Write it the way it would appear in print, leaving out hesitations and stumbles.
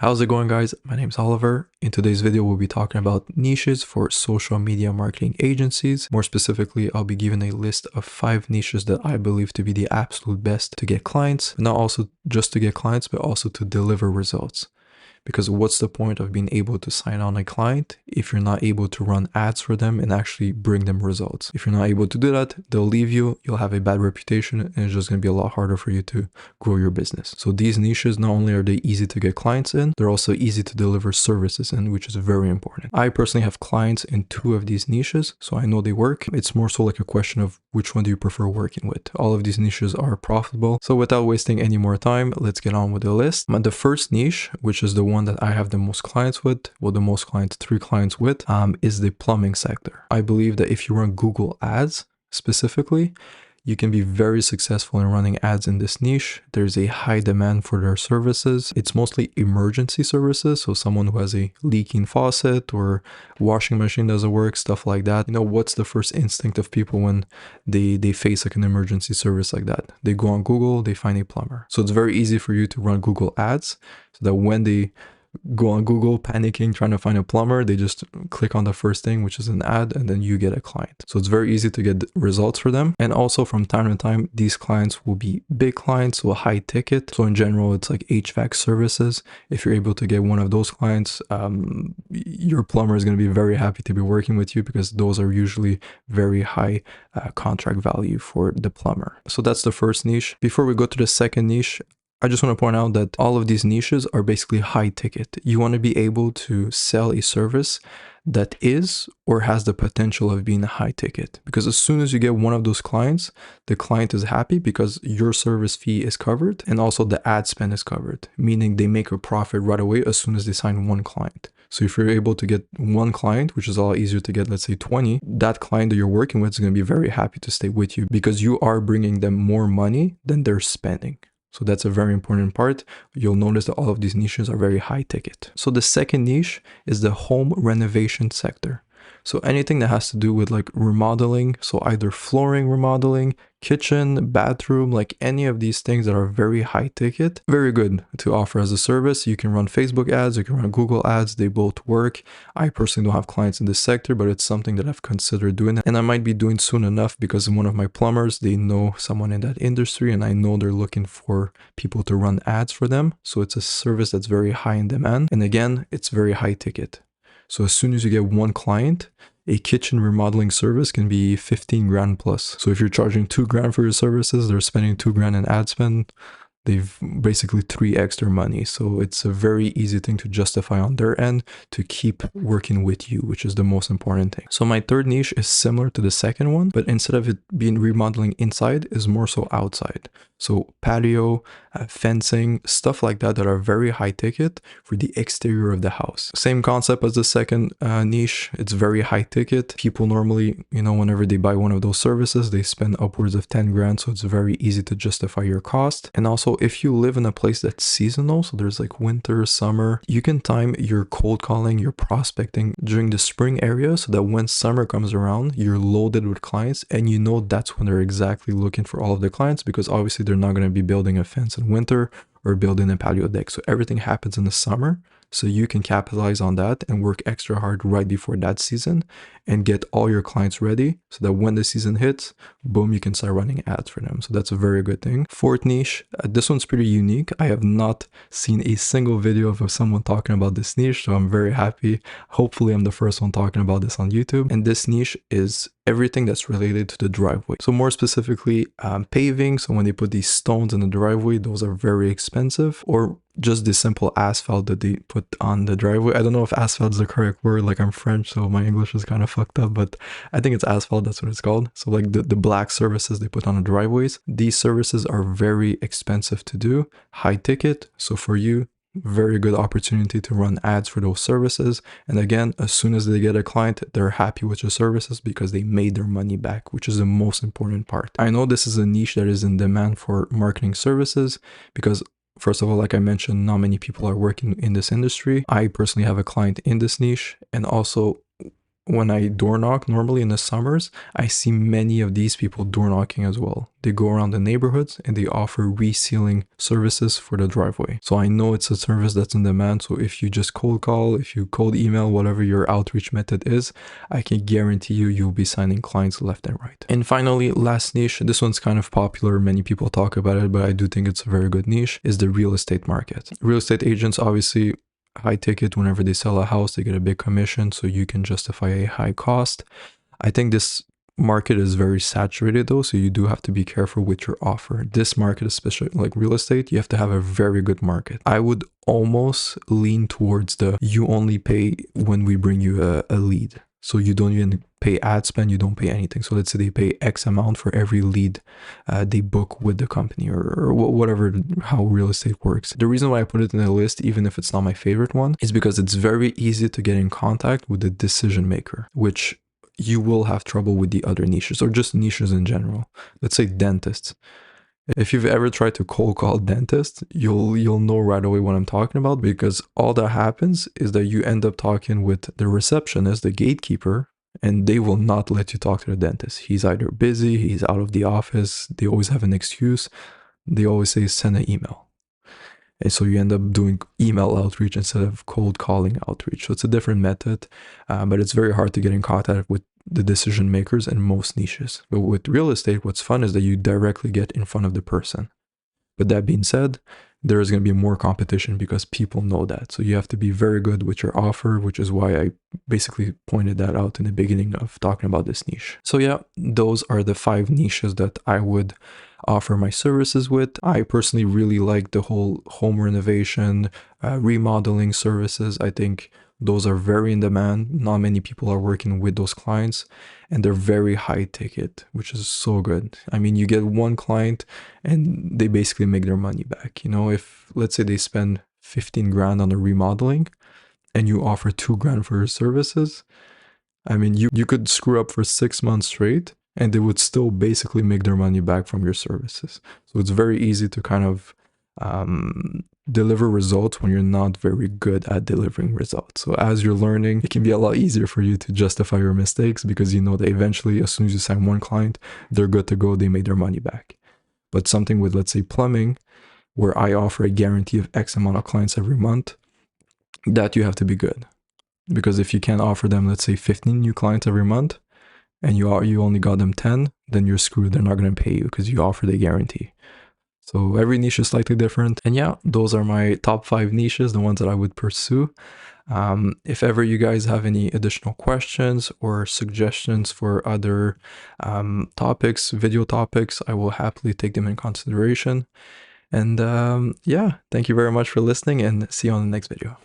How's it going, guys? My name's Oliver. In today's video, we'll be talking about niches for social media marketing agencies. More specifically, I'll be giving a list of 5 niches that I believe to be the absolute best to get clients. Not also just to get clients, but also to deliver results. Because what's the point of being able to sign on a client if you're not able to run ads for them and actually bring them results? If you're not able to do that, they'll leave you, you'll have a bad reputation, and it's just going to be a lot harder for you to grow your business. So these niches, not only are they easy to get clients in, they're also easy to deliver services in, which is very important. I personally have clients in 2 of these niches, so I know they work. It's more so like a question of which one do you prefer working with. All of these niches are profitable. So without wasting any more time, let's get on with the list. The first niche, which is the one that I have the most clients with, well, the most clients, 3 clients with, is the plumbing sector. I believe that if you run Google ads specifically, you can be very successful in running ads in this niche. There's a high demand for their services. It's mostly emergency services. So someone who has a leaking faucet or washing machine doesn't work, stuff like that. You know, what's the first instinct of people when they face like an emergency service like that? They go on Google, they find a plumber. So it's very easy for you to run Google ads so that when they go on Google panicking trying to find a plumber, they just click on the first thing, which is an ad, and then you get a client. So it's very easy to get results for them. And also from time to time, these clients will be big clients, so a high ticket. So in general, it's like HVAC services. If you're able to get one of those clients, your plumber is going to be very happy to be working with you because those are usually very high contract value for the plumber. So that's the first niche. Before we go to the second niche, I just want to point out that all of these niches are basically high ticket. You want to be able to sell a service that is or has the potential of being a high ticket. Because as soon as you get one of those clients, the client is happy because your service fee is covered and also the ad spend is covered, meaning they make a profit right away as soon as they sign one client. So if you're able to get one client, which is a lot easier to get, let's say 20, that client that you're working with is going to be very happy to stay with you because you are bringing them more money than they're spending. So that's a very important part. You'll notice that all of these niches are very high ticket. So the second niche is the home renovation sector. So anything that has to do with like remodeling, so either flooring remodeling, kitchen, bathroom, like any of these things that are very high ticket, very good to offer as a service. You can run Facebook ads, you can run Google ads, they both work. I personally don't have clients in this sector, but it's something that I've considered doing, and I might be doing soon enough because one of my plumbers, they know someone in that industry and I know they're looking for people to run ads for them. So it's a service that's very high in demand. And again, it's very high ticket. So as soon as you get one client, a kitchen remodeling service can be 15 grand plus. So if you're charging 2 grand for your services, they're spending 2 grand in ad spend. They've basically 3x their money. So it's a very easy thing to justify on their end to keep working with you, which is the most important thing. So my third niche is similar to the second one, but instead of it being remodeling inside, is more so outside. So patio, fencing, stuff like that are very high ticket for the exterior of the house. Same concept as the second niche. It's very high ticket. People normally, you know, whenever they buy one of those services, they spend upwards of 10 grand. So it's very easy to justify your cost. And also if you live in a place that's seasonal, so there's like winter, summer, you can time your cold calling, your prospecting during the spring area so that when summer comes around, you're loaded with clients and you know that's when they're exactly looking for all of the clients because obviously they're not going to be building a fence in winter or building a patio deck. So everything happens in the summer. So you can capitalize on that and work extra hard right before that season and get all your clients ready so that when the season hits, boom, you can start running ads for them. So that's a very good thing. Fourth niche, this one's pretty unique. I have not seen a single video of someone talking about this niche, so I'm very happy. Hopefully I'm the first one talking about this on YouTube. And this niche is everything that's related to the driveway. So more specifically, paving. So when they put these stones in the driveway, those are very expensive, or just the simple asphalt that they put on the driveway. I don't know if asphalt is the correct word, like I'm French, so my English is kind of fucked up, but I think it's asphalt, that's what it's called. So like the black services they put on the driveways, these services are very expensive to do, high ticket. So for you, very good opportunity to run ads for those services. And again, as soon as they get a client, they're happy with your services because they made their money back, which is the most important part. I know this is a niche that is in demand for marketing services because first of all, like I mentioned, not many people are working in this industry. I personally have a client in this niche, and also when I door knock, normally in the summers, I see many of these people door knocking as well. They go around the neighborhoods and they offer resealing services for the driveway. So I know it's a service that's in demand. So if you just cold call, if you cold email, whatever your outreach method is, I can guarantee you'll be signing clients left and right. And finally, last niche, this one's kind of popular. Many people talk about it, but I do think it's a very good niche, is the real estate market. Real estate agents, obviously, high ticket. Whenever they sell a house, they get a big commission, so you can justify a high cost. I think this market is very saturated though, so you do have to be careful with your offer. This market, especially like real estate, you have to have a very good market. I would almost lean towards the you only pay when we bring you a lead. So you don't even pay ad spend, you don't pay anything. So let's say they pay X amount for every lead they book with the company, or whatever, how real estate works. The reason why I put it in the list, even if it's not my favorite one, is because it's very easy to get in contact with the decision maker, which you will have trouble with the other niches, or just niches in general. Let's say dentists. If you've ever tried to cold call dentists, you'll know right away what I'm talking about, because all that happens is that you end up talking with the receptionist, the gatekeeper, and they will not let you talk to the dentist. He's either busy, he's out of the office, they always have an excuse. They always say send an email. And so you end up doing email outreach instead of cold calling outreach. So it's a different method, but it's very hard to get in contact with the decision makers in most niches. But with real estate, what's fun is that you directly get in front of the person. But that being said, there is going to be more competition because people know that. So you have to be very good with your offer, which is why I basically pointed that out in the beginning of talking about this niche. So yeah, those are the 5 niches that I would offer my services with. I personally really like the whole home renovation, remodeling services. I think those are very in demand. Not many people are working with those clients, and they're very high ticket, which is so good. I mean, you get one client and they basically make their money back. You know, if let's say they spend 15 grand on the remodeling and you offer 2 grand for your services, I mean, you could screw up for 6 months straight and they would still basically make their money back from your services. So it's very easy to kind of deliver results when you're not very good at delivering results. So as you're learning, it can be a lot easier for you to justify your mistakes, because you know that eventually, as soon as you sign one client, they're good to go, they made their money back. But something with, let's say, plumbing, where I offer a guarantee of X amount of clients every month, that you have to be good. Because if you can't offer them, let's say, 15 new clients every month, and you only got them 10, then you're screwed. They're not going to pay you because you offer the guarantee. So every niche is slightly different. And yeah, those are my top 5 niches, the ones that I would pursue. If ever you guys have any additional questions or suggestions for other topics, video topics, I will happily take them in consideration. And yeah, thank you very much for listening, and see you on the next video.